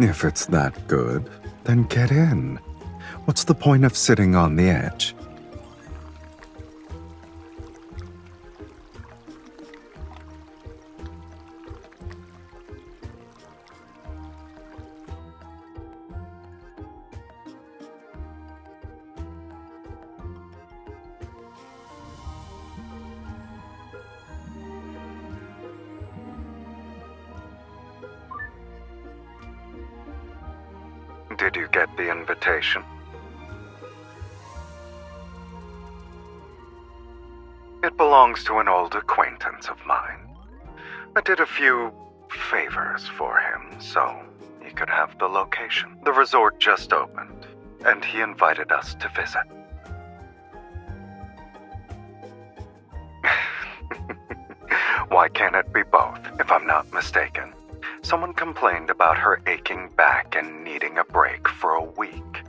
If it's that good, then get in. What's the point of sitting on the edge? Did you get the invitation? It belongs to an old acquaintance of mine. I did a few favors for him, so he could have the location. The resort just opened, and he invited us to visit. Why can't it be both, if I'm not mistaken? Someone complained about her aching back and needing a break for a week.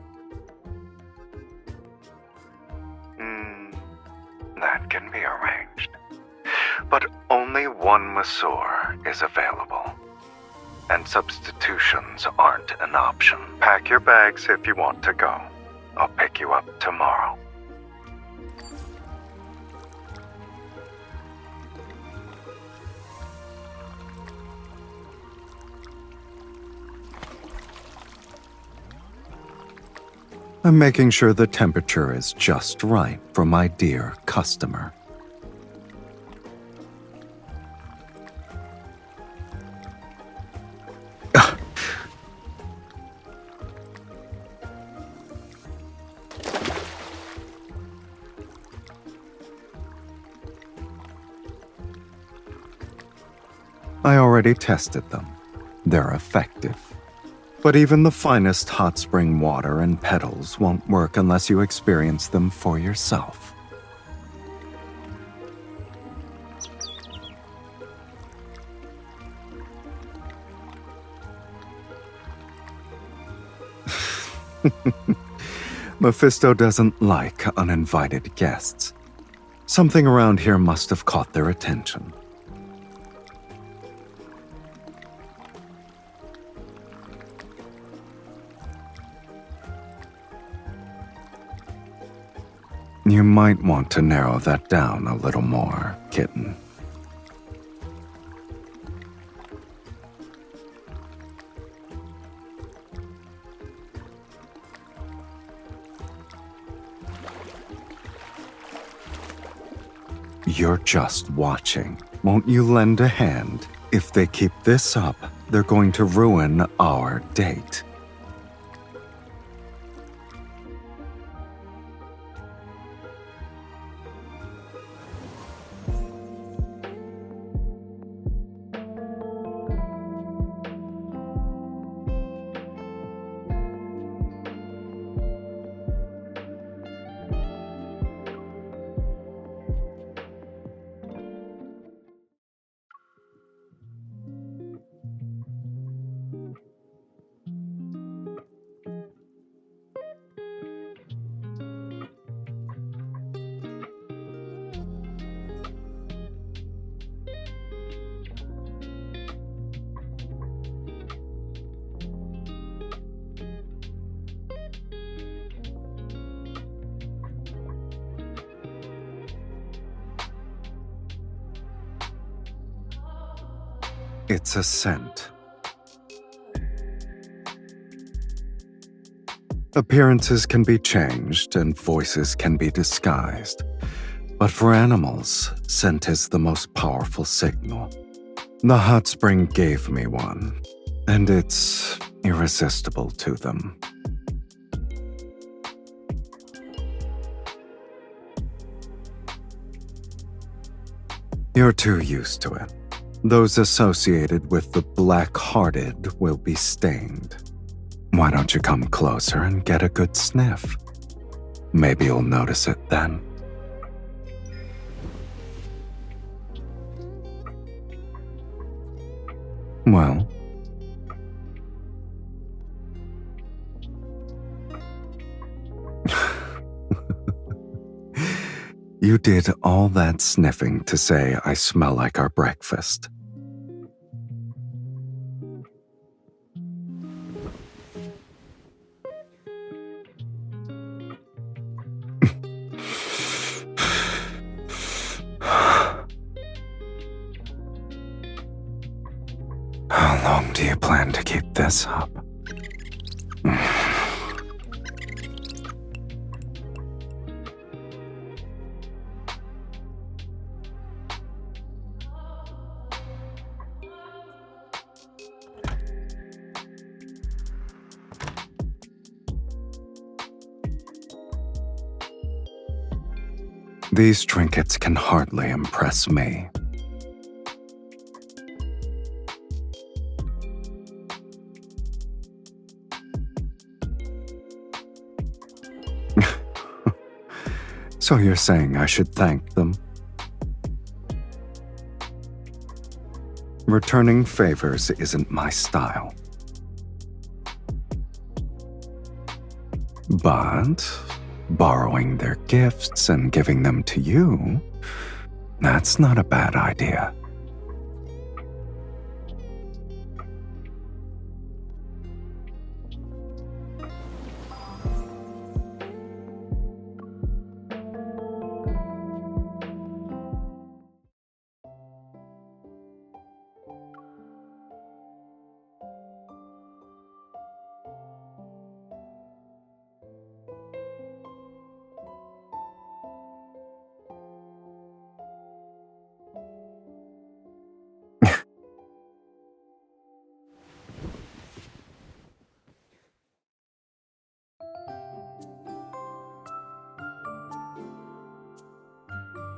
That can be arranged. But only one masseur is available. And substitutions aren't an option. Pack your bags if you want to go. I'll pick you up tomorrow. I'm making sure the temperature is just right for my dear customer. I already tested them. They're effective. But even the finest hot spring water and petals won't work unless you experience them for yourself. Mephisto doesn't like uninvited guests. Something around here must have caught their attention. You might want to narrow that down a little more, kitten. You're just watching. Won't you lend a hand? If they keep this up, they're going to ruin our date. It's a scent. Appearances can be changed and voices can be disguised. But for animals, scent is the most powerful signal. The hot spring gave me one, and it's irresistible to them. You're too used to it. Those associated with the black-hearted will be stained. Why don't you come closer and get a good sniff? Maybe you'll notice it then. Well, you did all that sniffing to say I smell like our breakfast. How long do you plan to keep this up? These trinkets can hardly impress me. So you're saying I should thank them? Returning favors isn't my style. But borrowing their gifts and giving them to you, that's not a bad idea.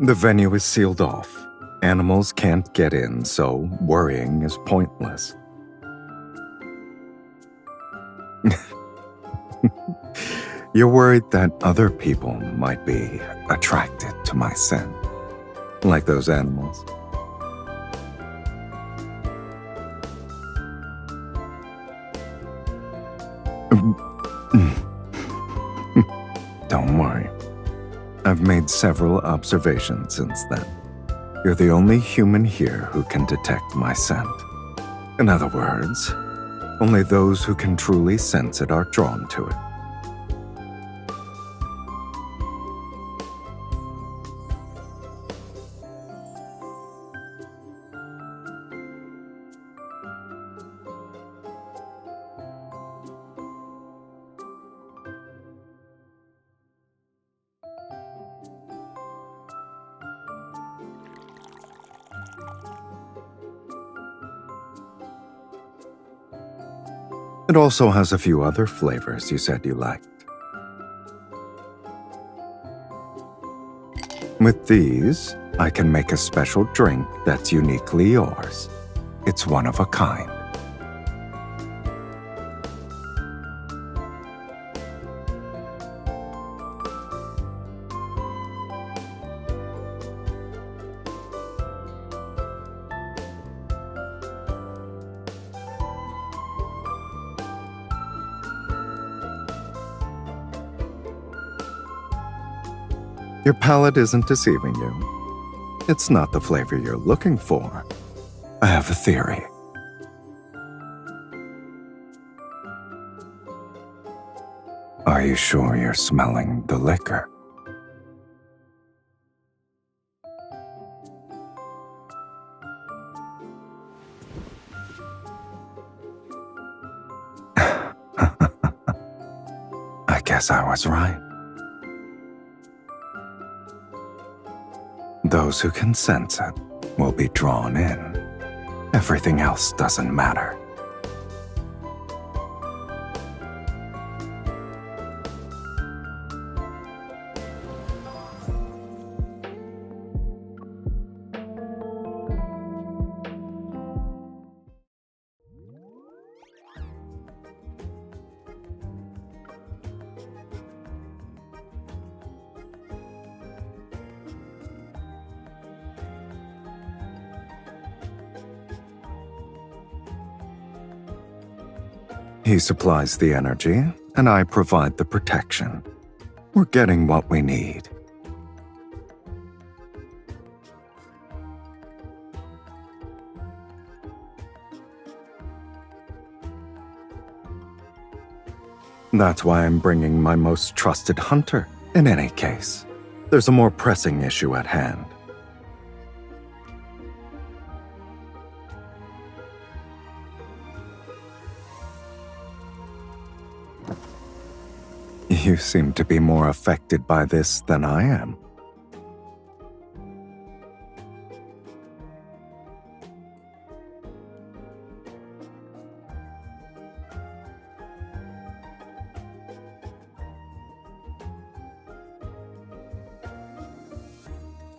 The venue is sealed off. Animals can't get in, so worrying is pointless. You're worried that other people might be attracted to my scent, like those animals. Don't worry. I've made several observations since then. You're the only human here who can detect my scent. In other words, only those who can truly sense it are drawn to it. It also has a few other flavors you said you liked. With these, I can make a special drink that's uniquely yours. It's one of a kind. Your palate isn't deceiving you. It's not the flavor you're looking for. I have a theory. Are you sure you're smelling the liquor? I guess I was right. Those who can sense it will be drawn in. Everything else doesn't matter. He supplies the energy, and I provide the protection. We're getting what we need. That's why I'm bringing my most trusted hunter. In any case, there's a more pressing issue at hand. You seem to be more affected by this than I am.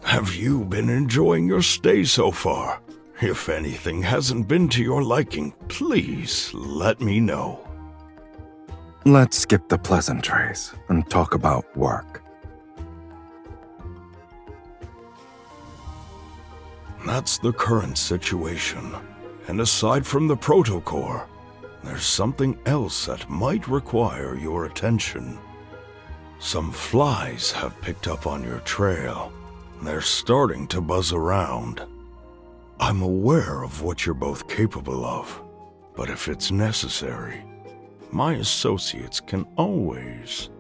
Have you been enjoying your stay so far? If anything hasn't been to your liking, please let me know. Let's skip the pleasantries and talk about work. That's the current situation. And aside from the protocore, there's something else that might require your attention. Some flies have picked up on your trail. They're starting to buzz around. I'm aware of what you're both capable of, but if it's necessary, my associates can always...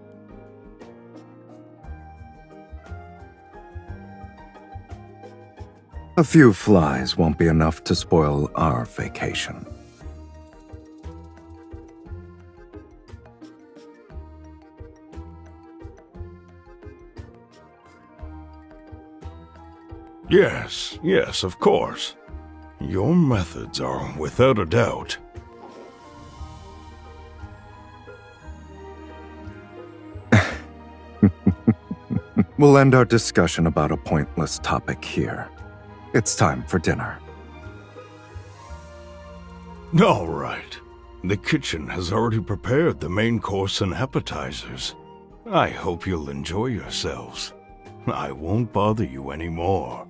A few flies won't be enough to spoil our vacation. Yes, of course. Your methods are without a doubt. We'll end our discussion about a pointless topic here. It's time for dinner. All right. The kitchen has already prepared the main course and appetizers. I hope you'll enjoy yourselves. I won't bother you anymore.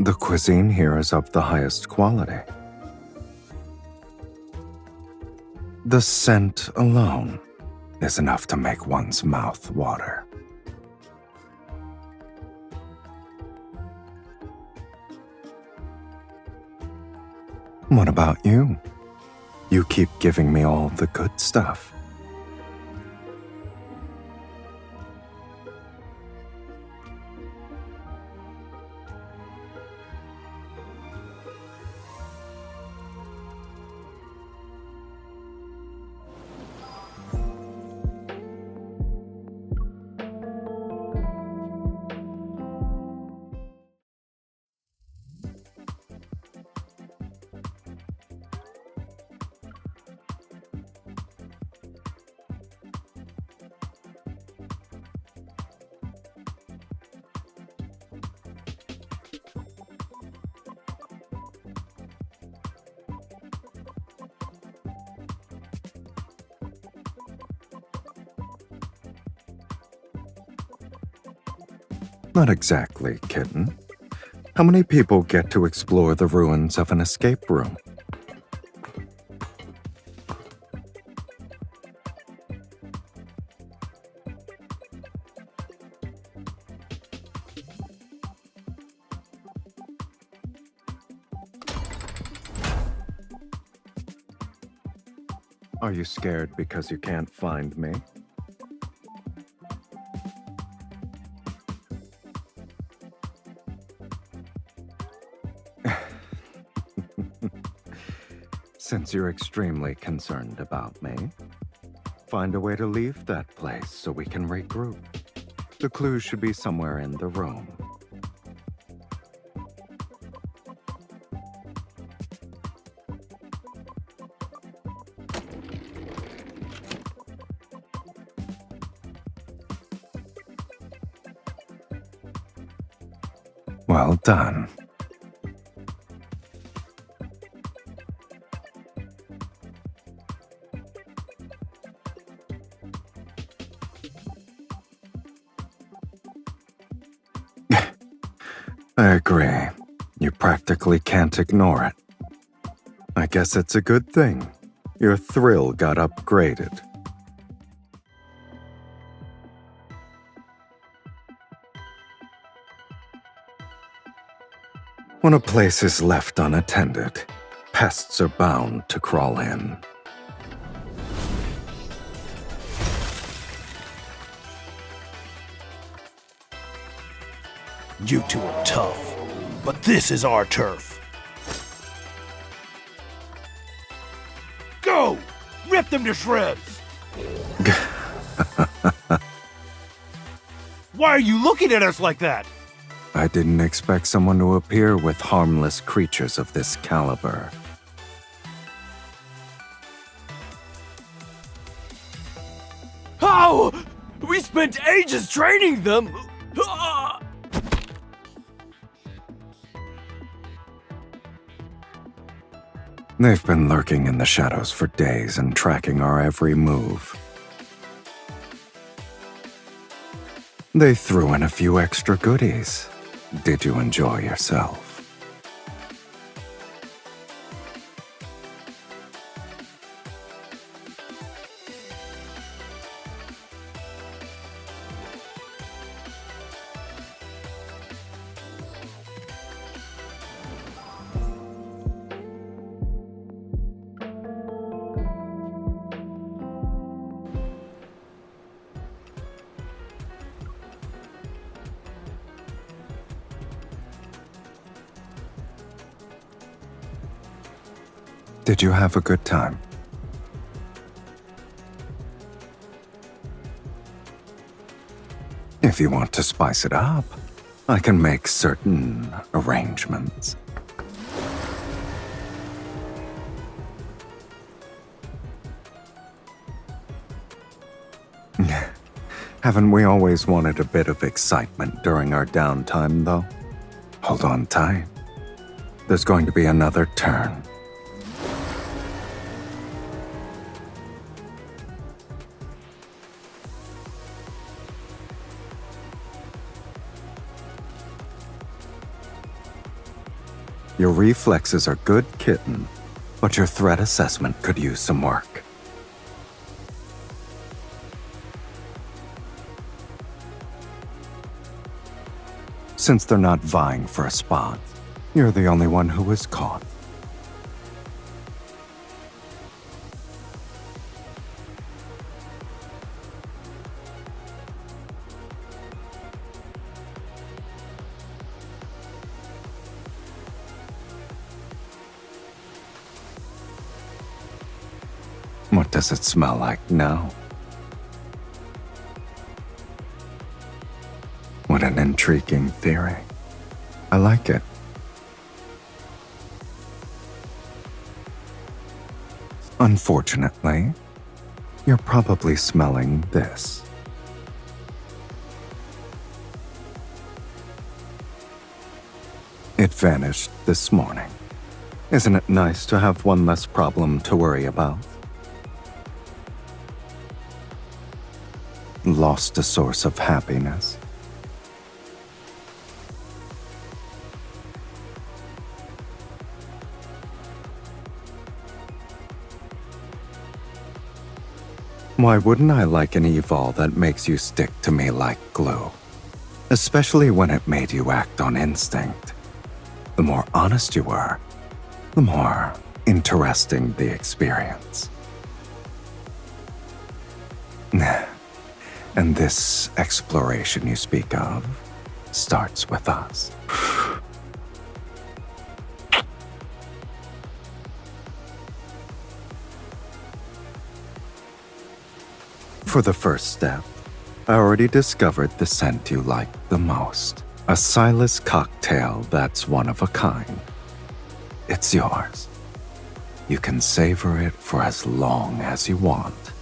The cuisine here is of the highest quality. The scent alone is enough to make one's mouth water. What about you? You keep giving me all the good stuff. Not exactly, kitten. How many people get to explore the ruins of an escape room? Are you scared because you can't find me? Since you're extremely concerned about me, find a way to leave that place so we can regroup. The clues should be somewhere in the room. Well done. I agree. You practically can't ignore it. I guess it's a good thing. Your thrill got upgraded. When a place is left unattended, pests are bound to crawl in. You two are tough, but this is our turf. rip them to shreds! Why are you looking at us like that? I didn't expect someone to appear with harmless creatures of this caliber. How? We spent ages training them! They've been lurking in the shadows for days and tracking our every move. They threw in a few extra goodies. Did you enjoy yourself? Did you have a good time? If you want to spice it up, I can make certain arrangements. Haven't we always wanted a bit of excitement during our downtime, though? Hold on tight. There's going to be another turn. Your reflexes are good, kitten, but your threat assessment could use some work. Since they're not vying for a spot, you're the only one who was caught. What does it smell like now? What an intriguing theory. I like it. Unfortunately, you're probably smelling this. It vanished this morning. Isn't it nice to have one less problem to worry about? Lost a source of happiness. Why wouldn't I like an evil that makes you stick to me like glue? Especially when it made you act on instinct. The more honest you were, the more interesting the experience. And this exploration you speak of starts with us. For the first step, I already discovered the scent you like the most. A Sylus cocktail that's one of a kind. It's yours. You can savor it for as long as you want.